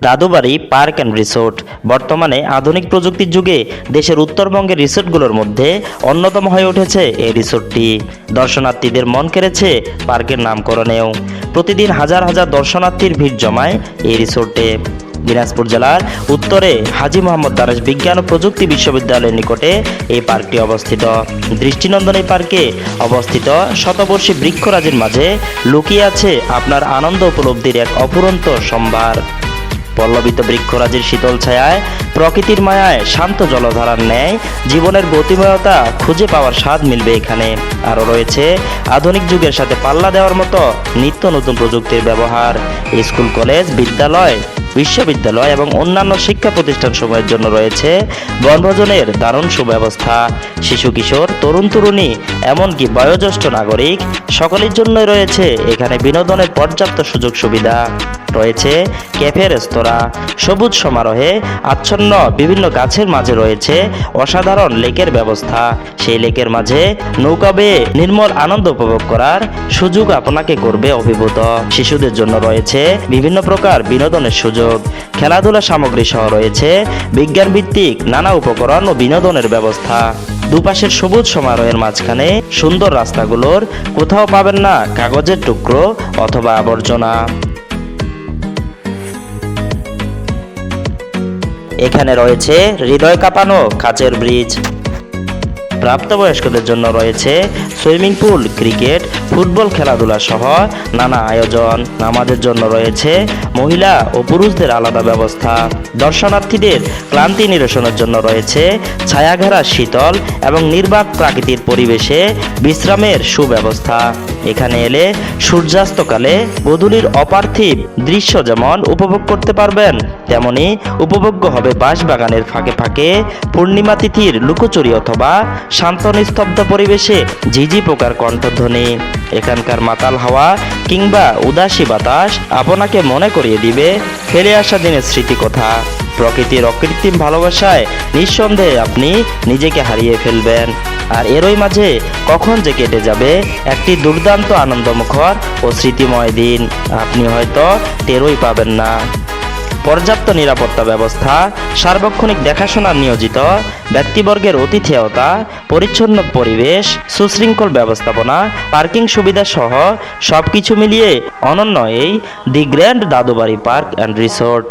Dadubari park and resort বর্তমানে আধুনিক প্রযুক্তির যুগে দেশের উত্তরবঙ্গের রিসোর্টগুলোর মধ্যে অন্যতম হয়ে উঠেছে এই রিসোর্টটি। দর্শনার্থীদের মন কেড়েছে পার্কের নামকরণেও। প্রতিদিন হাজার হাজার দর্শনার্থীর ভিড় জমায় এই রিসোর্টে। দিনাজপুর জেলার উত্তরে হাজী মোহাম্মদ দানেশ বিজ্ঞান ও প্রযুক্তি বিশ্ববিদ্যালয়ের নিকটে এই পার্কটি অবস্থিত। দৃষ্টিনন্দন এই পার্কে অবস্থিত শতবর্ষী বৃক্ষরাজির মাঝে লুকিয়ে আছে আপনার আনন্দ উপলব্ধির এক অফুরন্ত সম্ভার। পল্লবিত বৃক্ষরাজির শীতল ছায়ায়, প্রকৃতির মায়ায় শান্ত জলধারার ন্যায় জীবনের গতিময়তা খুঁজে পাওয়ার স্বাদ মিলবে এখানে। আরও রয়েছে আধুনিক যুগের সাথে পাল্লা দেওয়ার মতো নিত্য নতুন প্রযুক্তির ব্যবহার। স্কুল, কলেজ, বিদ্যালয়, বিশ্ববিদ্যালয় এবং অন্যান্য শিক্ষা প্রতিষ্ঠান সমূহের জন্য রয়েছে বনভোজনের দারুণ সুব্যবস্থা। শিশু, কিশোর, তরুণ তরুণী এমনকি বয়োজ্যেষ্ঠ নাগরিক সকলের জন্যই রয়েছে এখানে বিনোদনের পর্যাপ্ত সুযোগ সুবিধা। রয়েছে ক্যাফে, রেস্তোরাঁ, সবুজ সমারোহে আচ্ছন্ন বিভিন্ন গাছের মাঝে রয়েছে অসাধারণ লেকের ব্যবস্থা। সেই লেকের মাঝে নৌকা বেয়ে নির্মল আনন্দ উপভোগ করার সুযোগ আপনাকে করবে অভিভূত। শিশুদের জন্য রয়েছে বিভিন্ন প্রকার বিনোদনের সুযোগ। খেলাধুলা সামগ্রী সহ রয়েছে বিজ্ঞান ভিত্তিক নানা উপকরণ ও বিনোদনের ব্যবস্থা। দুপাশের সবুজ সমারোহের মাঝখানে সুন্দর রাস্তাগুলোর কোথাও পাবেন না কাগজের টুকরো অথবা আবর্জনা। এখানে রয়েছে হৃদয় কাঁপানো কাচের ব্রিজ। প্রাপ্তবয়স্কদের জন্য রয়েছে সুইমিং পুল, ক্রিকেট, ফুটবল খেলাধুলা সহ নানা আয়োজন। আমাদের জন্য রয়েছে মহিলা ও পুরুষদের আলাদা ব্যবস্থা। দর্শনার্থীদের ক্লান্তি নিরসনের জন্য রয়েছে ছায়াঘেরা শীতল এবং নির্বাক প্রাকৃতিক পরিবেশে বিশ্রামের সুব্যবস্থা। এখানে এলে সূর্যাস্তকালে গোধূলির অপার্থিব দৃশ্য যেমন উপভোগ করতে পারবেন, তেমনি উপভোগ্য হবে বাঁশবাগানের ফাঁকে ফাঁকে পূর্ণিমা তিথির লুকোচুরি অথবা শান্ত নিস্তব্ধ পরিবেশে ঝিঝি পোকার কণ্ঠধ্বনি। এখানকার মাতাল হাওয়া কিংবা উদাসী বাতাস আপনাকে মনে করিয়ে দিবে ফেলে আসা দিনের স্মৃতিকথা। প্রকৃতির অকৃত্রিম ভালোবাসায় নিঃসন্দেহে আপনি নিজেকে হারিয়ে ফেলবেন। আর এরই মাঝে কখন যে কেটে যাবে একটি দুর্দান্ত আনন্দমুখর ও স্মৃতিময় দিন আপনি হয়তো টেরই পাবেন না। পর্যাপ্ত নিরাপত্তা ব্যবস্থা, সার্বক্ষণিক দেখাশোনার নিয়োজিত ব্যক্তিবর্গের আতিথেয়তা, পরিচ্ছন্ন পরিবেশ, সুশৃঙ্খল ব্যবস্থাপনা, পার্কিং সুবিধা সহ সবকিছু মিলিয়ে অনন্য এই দি গ্র্যান্ড দাদুবাড়ি পার্ক অ্যান্ড রিসোর্ট।